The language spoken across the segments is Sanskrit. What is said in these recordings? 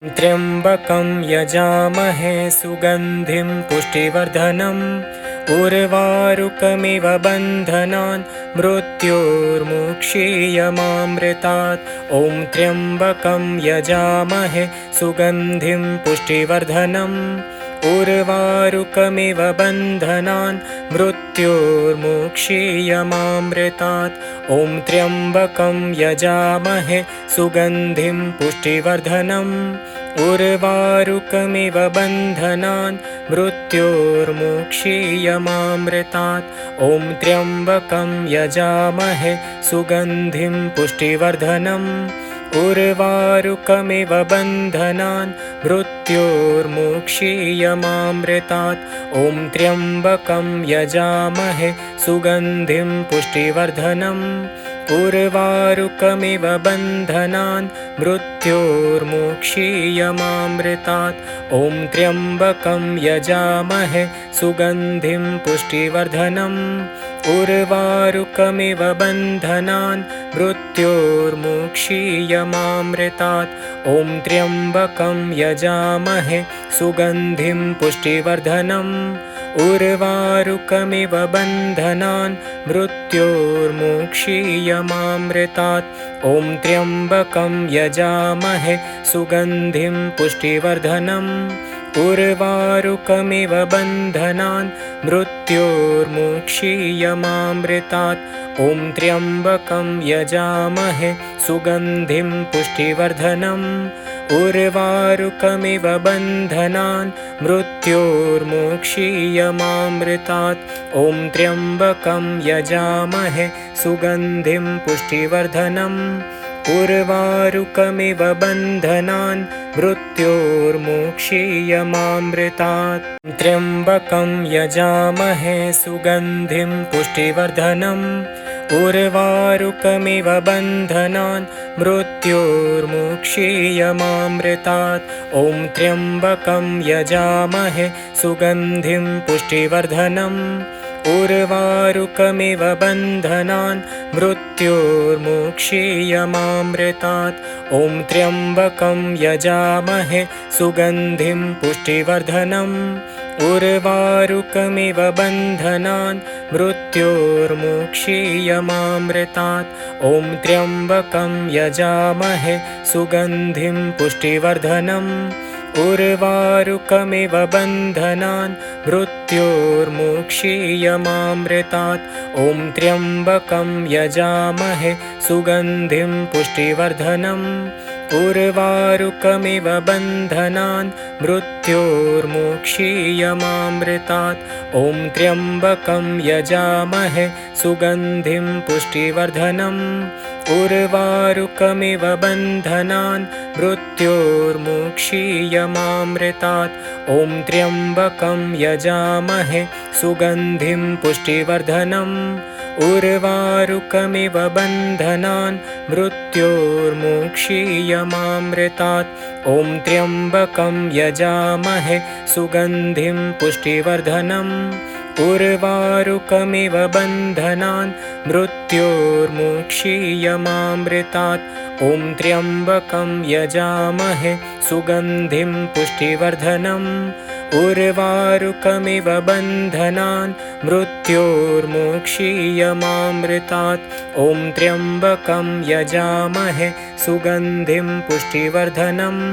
त्र्यम्बकं यजामहे सुगन्धिं पुष्टिवर्धनम् उर्वारुकमिव बन्धनान् मृत्योर्मुक्षीयमामृतात्। ॐ त्र्यम्बकं यजामहे सुगन्धिं पुष्टिवर्धनम् उर्वारुकमिव बन्धनान् मृत्योर्मुक्षीयमामृतात्। ॐ त्र्यम्बकं यजामहे सुगन्धिं पुष्टिवर्धनम् उर्वारुकमिव बन्धनान् मृत्योर्मुक्षीयमामृतात्। ॐ त्र्यम्बकं यजामहे सुगन्धिं पुष्टिवर्धनम् उर्वारुकमिव बन्धनान् मृत्योर्मुक्षीयमामृतात्। ॐ त्र्यम्बकं यजामहे सुगन्धिं पुष्टिवर्धनम् उर्वारुकमिव बन्धनान् मृत्योर्मुक्षीयमामृतात्। ॐ त्र्यम्बकं यजामहे सुगन्धिं पुष्टिवर्धनम् उर्वारुकमिव बन्धनान् मृत्योर्मुक्षीयमामृतात्। ॐ त्र्यम्बकं यजामहे सुगन्धिं पुष्टिवर्धनम् उर्वारुकमिव बन्धनान् मृत्योर्मुक्षीयमामृतात्। ॐ त्र्यम्बकं यजामहे सुगन्धिं पुष्टिवर्धनम् उर्वारुकमिव बन्धनान् मृत्योर्मुक्षीयमामृतात्। ॐ त्र्यम्बकं यजामहे सुगन्धिं पुष्टिवर्धनम् उर्वारुकमिव बन्धनान् मृत्योर्मुक्षीयमामृतात्। ॐ त्र्यम्बकं यजामहे सुगन्धिं पुष्टिवर्धनम् उर्वारुकमिव बन्धनान् मृत्योर्मुक्षीयमामृतात्। त्र्यम्बकं यजामहे सुगन्धिं पुष्टिवर्धनम् उर्वारुकमिव बन्धनान् मृत्योर्मुक्षीयमामृतात्। ॐ त्र्यम्बकं यजामहे सुगन्धिं पुष्टिवर्धनम् उर्वारुकमिव बन्धनान् मृत्योर्मुक्षीयमामृतात्। ॐ त्र्यम्बकं यजामहे सुगन्धिं पुष्टिवर्धनम् उर्वारुकमिव बन्धनान् मृत्योर्मुक्षीयमामृतात्। ॐ त्र्यम्बकं यजामहे सुगन्धिं पुष्टिवर्धनम् उर्वारुकमिव बन्धनान् मृत्योर्मुक्षीयमामृतात्। ॐ त्र्यम्बकं यजामहे सुगन्धिं पुष्टिवर्धनम् उर्वारुकमिव बन्धनान् मृत्योर्मुक्षीयमामृतात्। ॐ त्र्यम्बकं यजामहे सुगन्धिं पुष्टिवर्धनम् उर्वारुकमिव बन्धनान् मृत्योर्मुक्षीयमामृतात्। ॐ त्र्यम्बकं यजामहे सुगन्धिं पुष्टिवर्धनम् उर्वारुकमिव बन्धनान् मृत्योर्मुक्षीयमामृतात्। ॐ त्र्यम्बकं यजामहे सुगन्धिं पुष्टिवर्धनम् उर्वारुकमिव बन्धनान् मृत्योर्मुक्षीयमामृतात्। ॐ त्र्यम्बकं यजामहे सुगन्धिं पुष्टिवर्धनम् उर्वारुकमिव बन्धनान् मृत्योर्मुक्षीयमामृतात्। ॐ त्र्यम्बकं यजामहे सुगन्धिं पुष्टिवर्धनम्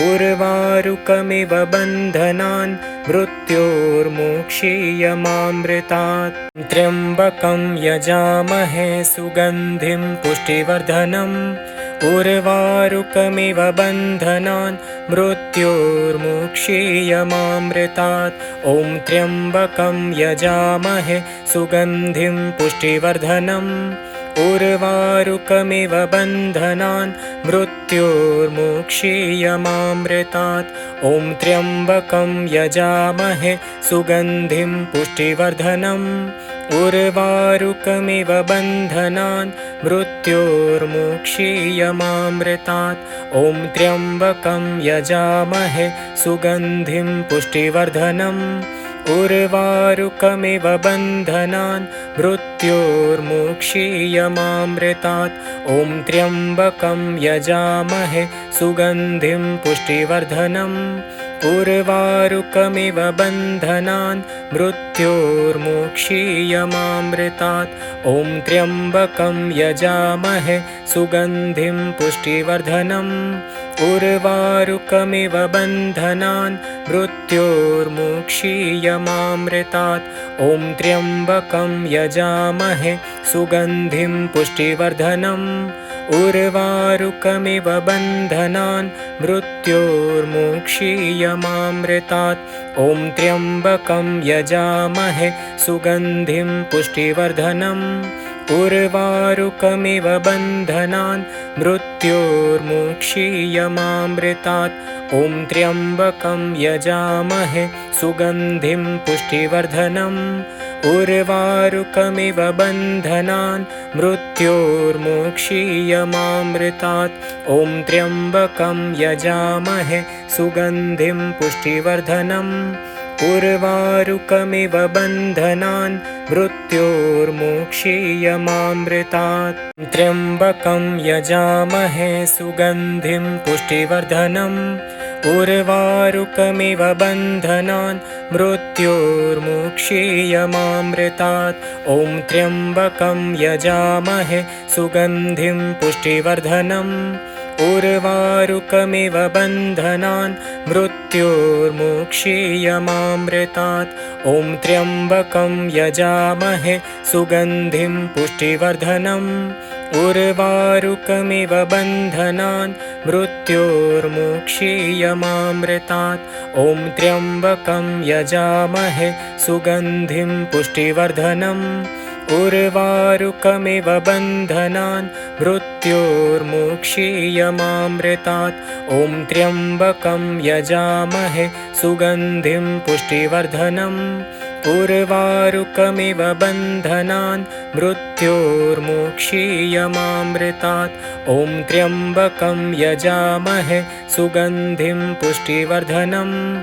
उर्वारुकमिव बन्धनान् मृत्योर्मुक्षीयमामृतात्। त्र्यम्बकं यजामहे सुगन्धिं पुष्टिवर्धनम् उर्वारुकमिव बन्धनान् मृत्योर्मुक्षीयमामृतात्। ॐ त्र्यम्बकं यजामहे सुगन्धिं पुष्टिवर्धनम् उर्वारुकमिव बन्धनान् मृत्योर्मुक्षीयमामृतात्। ॐ त्र्यम्बकं यजामहे सुगन्धिं पुष्टिवर्धनम् उर्वारुकमिव बन्धनान् मृत्योर्मुक्षीयमामृतात्। ॐ त्र्यम्बकं यजामहे सुगन्धिं पुष्टिवर्धनम् उर्वारुकमिव बन्धनान् मृत्योर्मुक्षीयमामृतात्। ॐ त्र्यम्बकं यजामहे सुगन्धिं पुष्टिवर्धनम्। उर्वारुकमिव बन्धनान् मृत्योर्मुक्षीयमामृतात्। ॐ त्र्यम्बकं यजामहे सुगन्धिं पुष्टिवर्धनम्। उर्वारुकमिव बन्धनान् मृत्योर्मुक्षीयमामृतात्। ॐ त्र्यम्बकं यजामहे सुगन्धिं पुष्टिवर्धनम्। उर्वारुकमिव बन्धनान् मृत्योर्मुक्षीयमामृतात्। ॐ त्र्यम्बकं यजामहे सुगन्धिं पुष्टिवर्धनम्। उर्वारुकमिव बन्धनान् मृत्योर्मुक्षीयमामृतात्। ॐ त्र्यम्बकं यजामहे सुगन्धिं पुष्टिवर्धनम्। उर्वारुकमिव बन्धनान् मृत्योर्मुक्षीयमामृतात्। ॐ त्र्यम्बकं यजामहे सुगन्धिं पुष्टिवर्धनम्। उर्वारुकमिव बन्धनान् मृत्योर्मुक्षीयमामृतात्। त्र्यम्बकं यजामहे सुगन्धिं पुष्टिवर्धनम्। उर्वारुकमिव बन्धनान् मृत्योर्मुक्षीयमामृतात्। ॐ त्र्यम्बकं यजामहे सुगन्धिं पुष्टिवर्धनम्। उर्वारुकमिव बन्धनान् मृत्योर्मुक्षीयमामृतात्। ॐ त्र्यम्बकं यजामहे सुगन्धिं पुष्टिवर्धनम्। उर्वारुकमिव बन्धनान् मृत्योर्मुक्षीयमामृतात्। ॐ त्र्यम्बकं यजामहे सुगन्धिं पुष्टिवर्धनम्। उर्वारुकमिव बन्धनान् मृत्योर्मुक्षीयमामृतात्। ॐ त्र्यम्बकं यजामहे सुगन्धिं पुष्टिवर्धनम्। उर्वारुकमिव बन्धनान् मृत्योर्मुक्षीयमामृतात्। ॐ त्र्यम्बकं यजामहे सुगन्धिं पुष्टिवर्धनम्।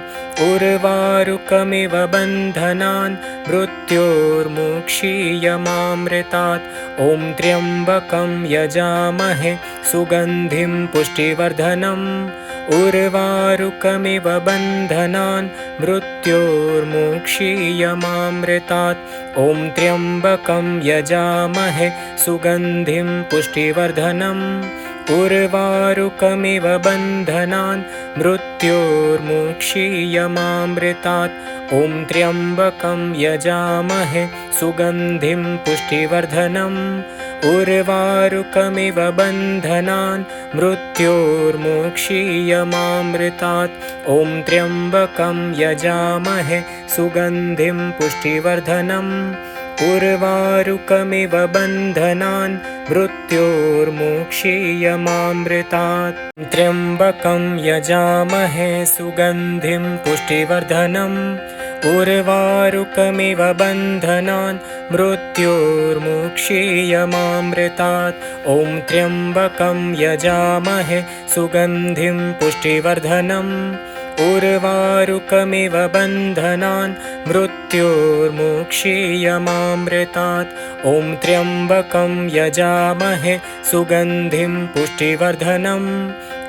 उर्वारुकमिव बन्धनान् मृत्योर्मुक्षीयमामृतात्। ॐ त्र्यम्बकं यजामहे सुगन्धिं पुष्टिवर्धनम्। उर्वारुकमिव बन्धनान् मृत्योर्मुक्षीयमामृतात्। ॐ त्र्यम्बकं यजामहे सुगन्धिं पुष्टिवर्धनम्। उर्वारुकमिव बन्धनान् मृत्योर्मुक्षीयमामृतात्। ॐ त्र्यम्बकं यजामहे सुगन्धिं पुष्टिवर्धनम्। उर्वारुकमिव बन्धनान् मृत्योर्मुक्षीयमामृतात्। ॐ त्र्यम्बकं यजामहे सुगन्धिं पुष्टिवर्धनम्। उर्वारुकमिव बन्धनान् मृत्योर्मुक्षीयमामृतात्। त्र्यम्बकं यजामहे सुगन्धिं पुष्टिवर्धनम्। उर्वारुकमिव बन्धनान् मृत्योर्मुक्षीयमामृतात्। ॐ त्र्यम्बकं यजामहे सुगन्धिं पुष्टिवर्धनम्। उर्वारुकमिव बन्धनान् मृत्योर्मुक्षीयमामृतात्। ॐ त्र्यम्बकं यजामहे सुगन्धिं पुष्टिवर्धनम्।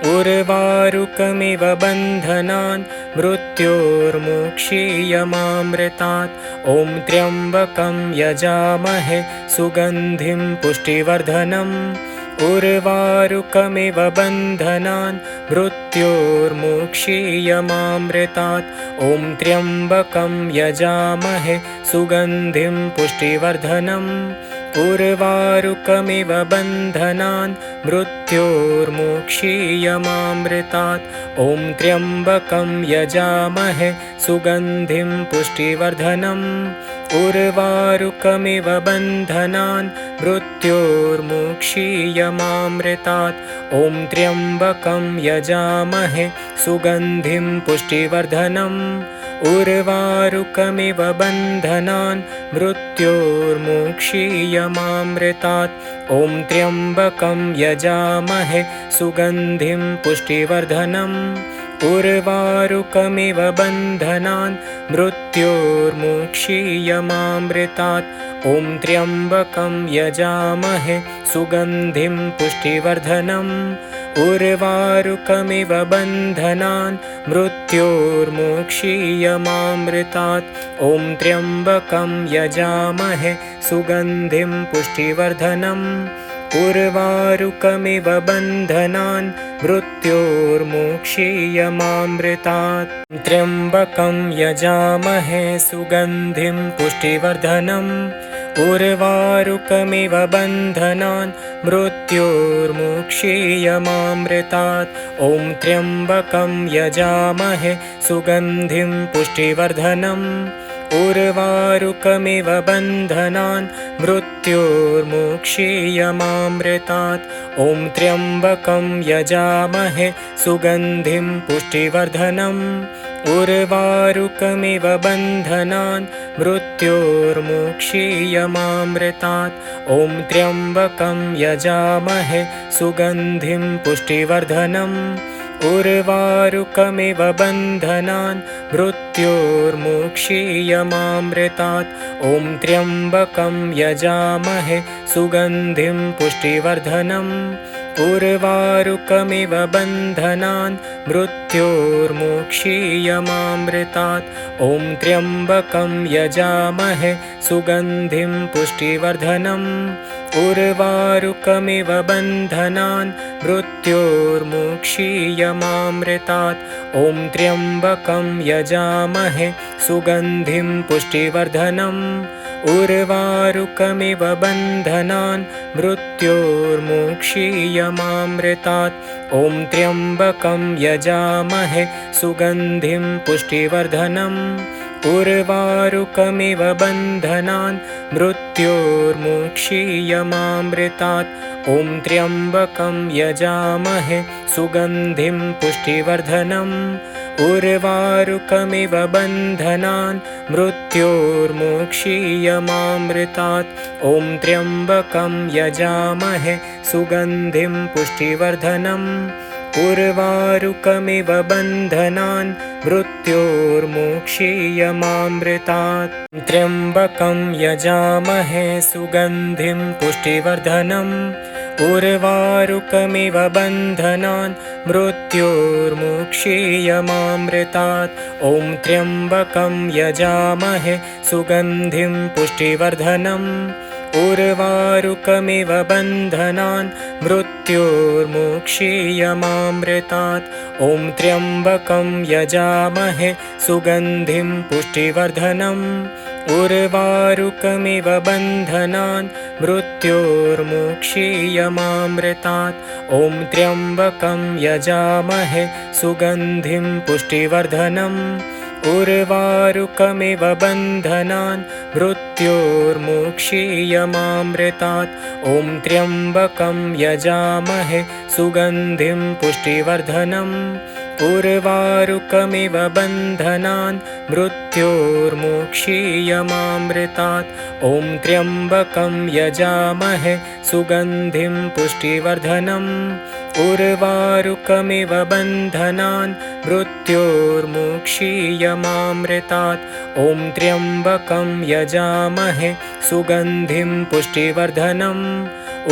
उर्वारुकमिव बन्धनान् मृत्योर्मुक्षीयमामृतात्। ॐ त्र्यम्बकं यजामहे सुगन्धिं पुष्टिवर्धनम्। उर्वारुकमिव बन्धनान् मृत्योर्मुक्षीयमामृतात्। ॐ त्र्यम्बकं यजामहे सुगन्धिं पुष्टिवर्धनम्। उर्वारुकमिव बन्धनान् मृत्योर्मुक्षीयमामृतात्। ॐ त्र्यम्बकं यजामहे सुगन्धिं पुष्टिवर्धनम्। उर्वारुकमिव बन्धनान् मृत्योर्मुक्षीयमामृतात्। ॐ त्र्यम्बकं यजामहे सुगन्धिं पुष्टिवर्धनम्। उर्वारुकमिव बन्धनान् मृत्योर्मुक्षीयमामृतात्। ॐ त्र्यम्बकं यजामहे सुगन्धिं पुष्टिवर्धनम्। उर्वारुकमिव बन्धनान् मृत्योर्मुक्षीयमामृतात्। ॐ त्र्यम्बकं यजामहे सुगन्धिं पुष्टिवर्धनम्। उर्वारुकमिव बन्धनान् मृत्योर्मुक्षीयमामृतात्। ॐ त्र्यम्बकं यजामहे सुगन्धिं पुष्टिवर्धनम्। उर्वारुकमिव बन्धनान् मृत्योर्मुक्षीयमामृतात्। त्र्यम्बकं यजामहे सुगन्धिं पुष्टिवर्धनम्। उर्वारुकमिव बन्धनान् मृत्योर्मुक्षीयमामृतात्। ॐ त्र्यम्बकं यजामहे सुगन्धिं पुष्टिवर्धनम्। उर्वारुकमिव बन्धनान् मृत्योर्मुक्षीयमामृतात्। ॐ त्र्यम्बकं यजामहे सुगन्धिं पुष्टिवर्धनम्। उर्वारुकमिव बन्धनान् मृत्योर्मुक्षीयमामृतात्। ॐ त्र्यम्बकं यजामहे सुगन्धिं पुष्टिवर्धनम्। उर्वारुकमिव बन्धनान् मृत्योर्मुक्षीयमामृतात्। ॐ त्र्यम्बकं यजामहे सुगन्धिं पुष्टिवर्धनम्। उर्वारुकमिव बन्धनान् मृत्योर्मुक्षीयमामृतात्। ॐ त्र्यम्बकं यजामहे सुगन्धिं पुष्टिवर्धनम्। उर्वारुकमिव बन्धनान् मृत्योर्मुक्षीयमामृतात्। ॐ त्र्यम्बकं यजामहे सुगन्धिं पुष्टिवर्धनम्। उर्वारुकमिव बन्धनान् मृत्योर्मुक्षीयमामृतात्। ॐ त्र्यम्बकं यजामहे सुगन्धिं पुष्टिवर्धनम्। उर्वारुकमिव बन्धनान् मृत्योर्मुक्षीयमामृतात्। ॐ त्र्यम्बकं यजामहे सुगन्धिं पुष्टिवर्धनम्। उर्वारुकमिव बन्धनान् मृत्योर्मुक्षीयमामृतात्। ॐ त्र्यम्बकं यजामहे सुगन्धिं पुष्टिवर्धनम्। उर्वारुकमिव बन्धनान् मृत्योर्मुक्षीयमामृतात्। त्र्यम्बकं यजामहे सुगन्धिं पुष्टिवर्धनम्। उर्वारुकमिव बन्धनान् मृत्योर्मुक्षीयमामृतात्। ॐ त्र्यम्बकं यजामहे सुगन्धिं पुष्टिवर्धनम्। उर्वारुकमिव बन्धनान् मृत्योर्मुक्षीयमामृतात्। ॐ त्र्यम्बकं यजामहे सुगन्धिं पुष्टिवर्धनम्। उर्वारुकमिव बन्धनान् मृत्योर्मुक्षीयमामृतात्। ॐ त्र्यम्बकं यजामहे सुगन्धिं पुष्टिवर्धनम्। उर्वारुकमिव बन्धनान् मृत्योर्मुक्षीयमामृतात्। ॐ त्र्यम्बकं यजामहे सुगन्धिं पुष्टिवर्धनम्। उर्वारुकमिव बन्धनान् मृत्योर्मुक्षीयमामृतात्। ॐ त्र्यम्बकं यजामहे सुगन्धिं पुष्टिवर्धनम्। उर्वारुकमिव बन्धनान् मृत्योर्मुक्षीयमामृतात्। ॐ त्र्यम्बकं यजामहे सुगन्धिं पुष्टिवर्धनम्।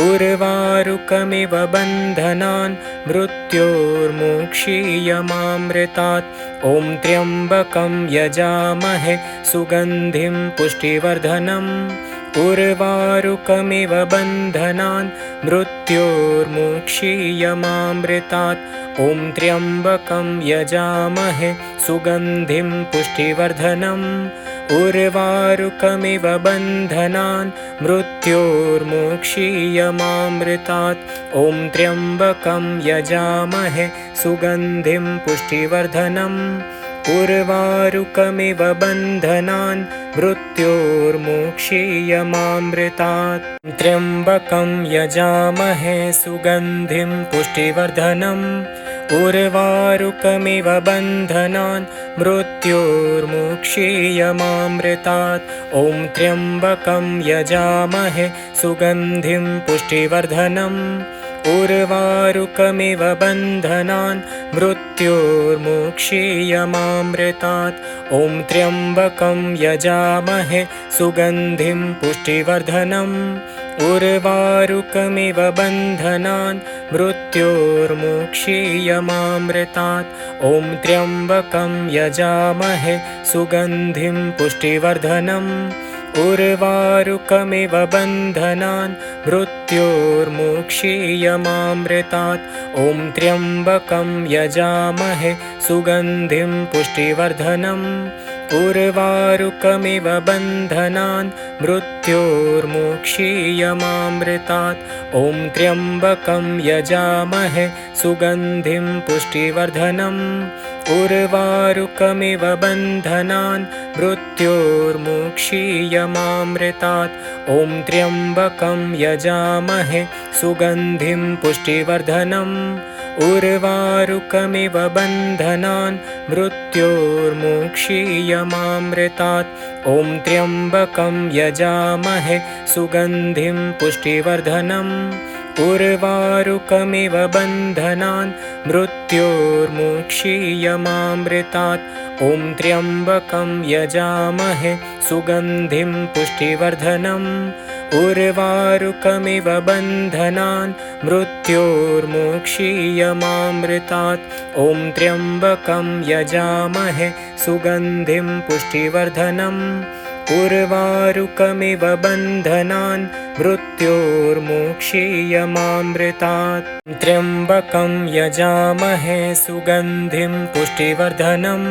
उर्वारुकमिव बन्धनान् मृत्योर्मुक्षीयमामृतात्। ॐ त्र्यम्बकं यजामहे सुगन्धिं पुष्टिवर्धनम्। उर्वारुकमिव बन्धनान् मृत्योर्मुक्षीयमामृतात्। ॐ त्र्यम्बकं यजामहे सुगन्धिं पुष्टिवर्धनम्। उर्वारुकमिव बन्धनान् मृत्योर्मुक्षीयमामृतात्। ॐ त्र्यम्बकं यजामहे सुगन्धिं पुष्टिवर्धनम्। उर्वारुकमिव बन्धनान् मृत्योर्मुक्षीयमामृतात्। त्र्यम्बकं यजामहे सुगन्धिं पुष्टिवर्धनम्। उर्वारुकमिव बन्धनान् मृत्योर्मुक्षीयमामृतात्। ॐ त्र्यम्बकं यजामहे सुगन्धिं पुष्टिवर्धनम्। उर्वारुकमिव बन्धनान् मृत्योर्मुक्षीयमामृतात्। ॐ त्र्यम्बकं यजामहे सुगन्धिं पुष्टिवर्धनम्। उर्वारुकमिव बन्धनान् मृत्योर्मुक्षीयमामृतात्। ॐ त्र्यम्बकं यजामहे सुगन्धिं पुष्टिवर्धनम्। उर्वारुकमिव बन्धनान् मृत्योर्मुक्षीयमामृतात्। ॐ त्र्यम्बकं यजामहे सुगन्धिं पुष्टिवर्धनम्। उर्वारुकमिव बन्धनान् मृत्योर्मुक्षीयमामृतात्। ॐ त्र्यम्बकं यजामहे सुगन्धिं पुष्टिवर्धनम्। उर्वारुकमिव बन्धनान् मृत्योर्मुक्षीयमामृतात्। ॐ त्र्यम्बकं यजामहे सुगन्धिं पुष्टिवर्धनम्। उर्वारुकमिव बन्धनान् मृत्योर्मुक्षीयमामृतात्। ॐ त्र्यम्बकं यजामहे सुगन्धिं पुष्टिवर्धनम्। उर्वारुकमिव बन्धनान् मृत्योर्मुक्षीयमामृतात्। ॐ त्र्यम्बकं यजामहे सुगन्धिं पुष्टिवर्धनम्। उर्वारुकमिव बन्धनान् मृत्योर्मुक्षीयमामृतात्। ॐ त्र्यम्बकं यजामहे सुगन्धिं पुष्टिवर्धनम्। उर्वारुकमिव बन्धनान् मृत्योर्मुक्षीयमामृतात्। त्र्यम्बकं यजामहे सुगन्धिं पुष्टिवर्धनम्।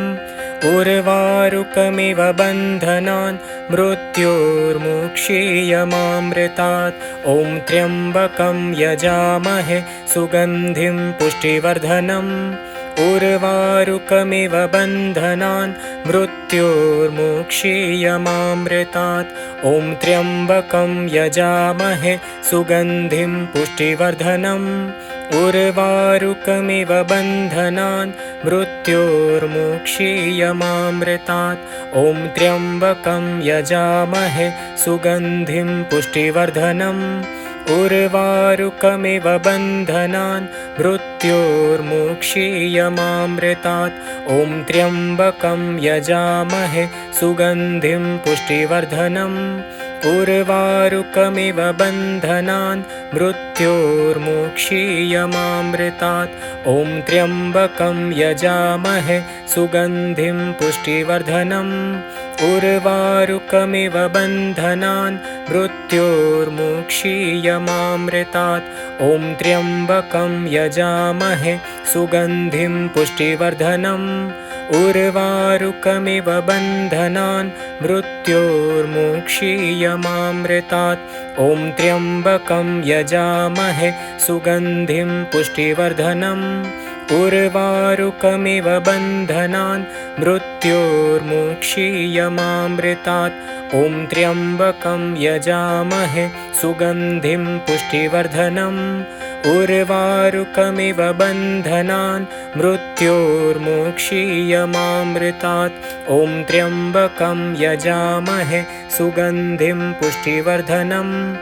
उर्वारुकमिव बन्धनान् मृत्योर्मुक्षीयमामृतात्। ॐ त्र्यम्बकं यजामहे सुगन्धिं पुष्टिवर्धनम्। उर्वारुकमिव बन्धनान् मृत्योर्मुक्षीयमामृतात्। ॐ त्र्यम्बकं यजामहे सुगन्धिं पुष्टिवर्धनम्। उर्वारुकमिव बन्धनान् मृत्योर्मुक्षीयमामृतात्। ॐ त्र्यम्बकं यजामहे सुगन्धिं पुष्टिवर्धनम्। उर्वारुकमिव बन्धनान् मृत्योर्मुक्षीयमामृतात्। ॐ त्र्यम्बकं यजामहे सुगन्धिं पुष्टिवर्धनम्। उर्वारुकमिव बन्धनान् मृत्योर्मुक्षीयमामृतात्। ॐ त्र्यम्बकं यजामहे सुगन्धिं पुष्टिवर्धनम्। उर्वारुकमिव बन्धनान् मृत्योर्मुक्षीयमामृतात्। ॐ त्र्यम्बकं यजामहे सुगन्धिं पुष्टिवर्धनम्। उर्वारुकमिव बन्धनान् मृत्योर्मुक्षीयमामृतात्। ॐ त्र्यम्बकं यजामहे सुगन्धिं पुष्टिवर्धनम्। उर्वारुकमिव बन्धनान् मृत्योर्मुक्षीयमामृतात्। ॐ त्र्यम्बकं यजामहे सुगन्धिं पुष्टिवर्धनम्। उर्वारुकमिव बन्धनान् मृत्योर्मुक्षीयमामृतात्। ॐ त्र्यम्बकं यजामहे सुगन्धिं पुष्टिवर्धनम्।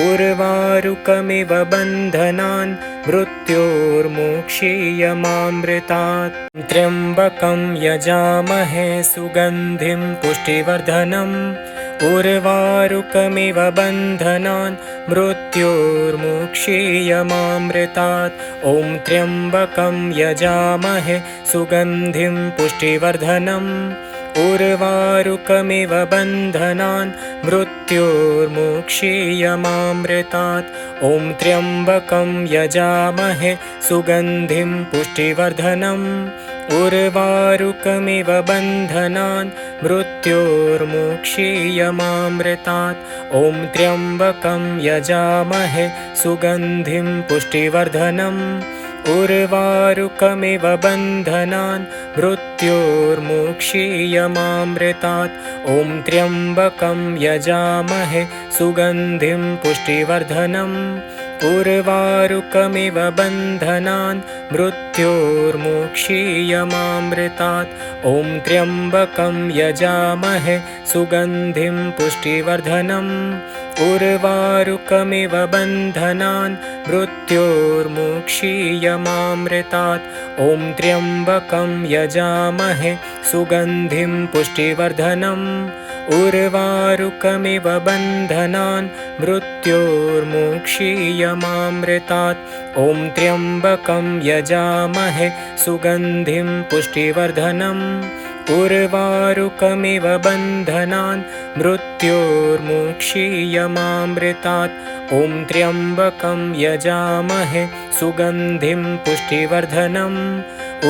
उर्वारुकमिव बन्धनान् मृत्योर्मुक्षीयमामृतात्। त्र्यम्बकं यजामहे सुगन्धिं पुष्टिवर्धनम्। उर्वारुकमिव बन्धनान् मृत्योर्मुक्षीयमामृतात्। ॐ त्र्यम्बकं यजामहे सुगन्धिं पुष्टिवर्धनम्। उर्वारुकमिव बन्धनान् मृत्योर्मुक्षीयमामृतात्। ॐ त्र्यम्बकं यजामहे सुगन्धिं पुष्टिवर्धनम्। उर्वारुकमिव बन्धनान् मृत्योर्मुक्षीयमामृतात्। ॐ त्र्यम्बकं यजामहे सुगन्धिं पुष्टिवर्धनम्। उर्वारुकमिव बन्धनान् मृत्योर्मुक्षीयमामृतात्। ॐ त्र्यम्बकं यजामहे सुगन्धिं पुष्टिवर्धनम्। उर्वारुकमिव बन्धनान् मृत्योर्मुक्षीयमामृतात्। ॐ त्र्यम्बकं यजामहे सुगन्धिं पुष्टिवर्धनम्। उर्वारुकमिव बन्धनान् मृत्योर्मुक्षीयमामृतात्। ॐ त्र्यम्बकं यजामहे सुगन्धिं पुष्टिवर्धनम्। उर्वारुकमिव बन्धनान् मृत्योर्मुक्षीयमामृतात्। ॐ त्र्यम्बकं यजामहे सुगन्धिं पुष्टिवर्धनम्। उर्वारुकमिव बन्धनान् मृत्योर्मुक्षीयमामृतात्। ॐ त्र्यम्बकं यजामहे सुगन्धिं पुष्टिवर्धनम्।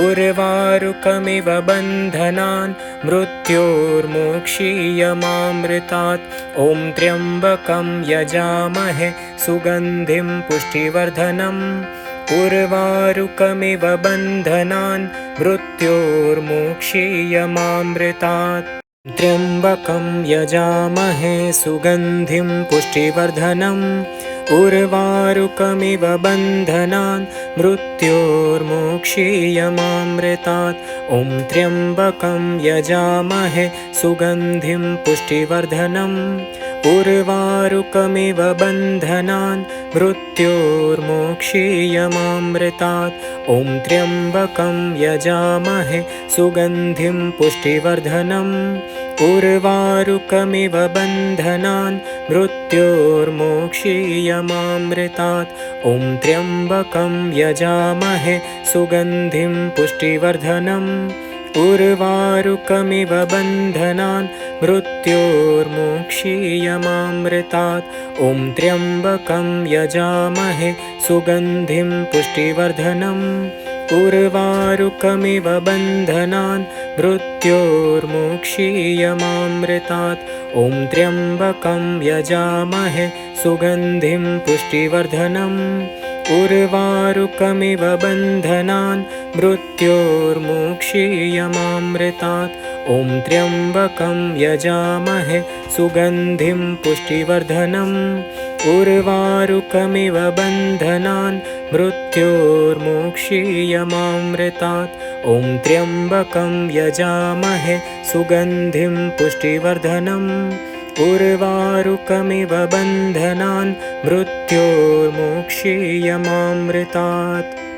उर्वारुकमिव बन्धनान् मृत्योर्मुक्षीयमामृतात्। ॐ त्र्यम्बकं यजामहे सुगन्धिं पुष्टिवर्धनम्। उर्वारुकमिव बन्धनान् मृत्योर्मुक्षीयमामृतात्। त्र्यम्बकं यजामहे सुगन्धिं पुष्टिवर्धनम्। उर्वारुकमिव बन्धनान् मृत्योर्मुक्षीयमामृतात्। ॐ त्र्यम्बकं यजामहे सुगन्धिं पुष्टिवर्धनम्। उर्वारुकमिव बन्धनान् मृत्योर्मुक्षीयमामृतात्। ॐ त्र्यम्बकं यजामहे सुगन्धिं पुष्टिवर्धनम्। उर्वारुकमिव बन्धनान् मृत्योर्मुक्षीयमामृतात्। ॐ त्र्यम्बकं यजामहे सुगन्धिं पुष्टिवर्धनम्। उर्वारुकमिव बन्धनान् मृत्योर्मुक्षीयमामृतात्। ॐ त्र्यम्बकं यजामहे सुगन्धिं पुष्टिवर्धनम्। उर्वारुकमिव बन्धनान् मृत्योर्मुक्षीयमामृतात्। ॐ त्र्यम्बकं यजामहे सुगन्धिं पुष्टिवर्धनम्। उर्वारुकमिव बन्धनान् मृत्योर्मुक्षीयमामृतात्। ॐ त्र्यम्बकं यजामहे सुगन्धिं पुष्टिवर्धनम्। उर्वारुकमिव बन्धनान् मृत्योर्मुक्षीयमामृतात्। ॐ त्र्यम्बकं यजामहे सुगन्धिं पुष्टिवर्धनम्। उर्वारुकमिव बन्धनान् मृत्योर्मुक्षीयमामृतात्।